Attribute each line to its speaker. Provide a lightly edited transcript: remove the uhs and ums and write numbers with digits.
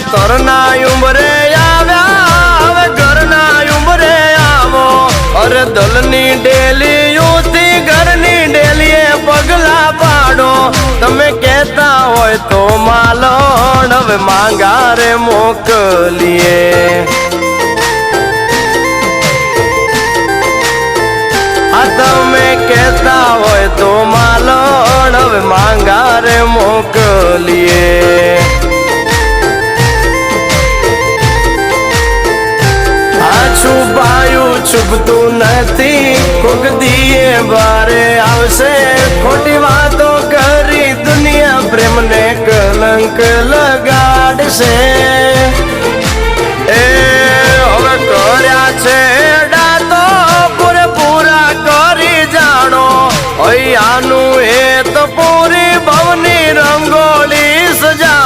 Speaker 1: તરના ઉંબરે આવ્યા હવે ઘરના ઉંબરે આવો અરે દલની ડેલીઓથી ઘરની ડેલીએ પગલા પાડો તમે કહેતા હોય તો માલણ હવે માંગારે મોકલીએ તમે કહેતા હોય તો માલણ હવે માંગારે મોકલીએ છુપાયું છુપતું નથી કોક દીએ બારે આવશે ખોટી વાતો કરી દુનિયા પ્રેમને કલંક લગાડશે એ હવે કર્યા છે ડાતો પૂરેપૂરા કરી જાણો આનું એ તો પૂરી ભવની રંગો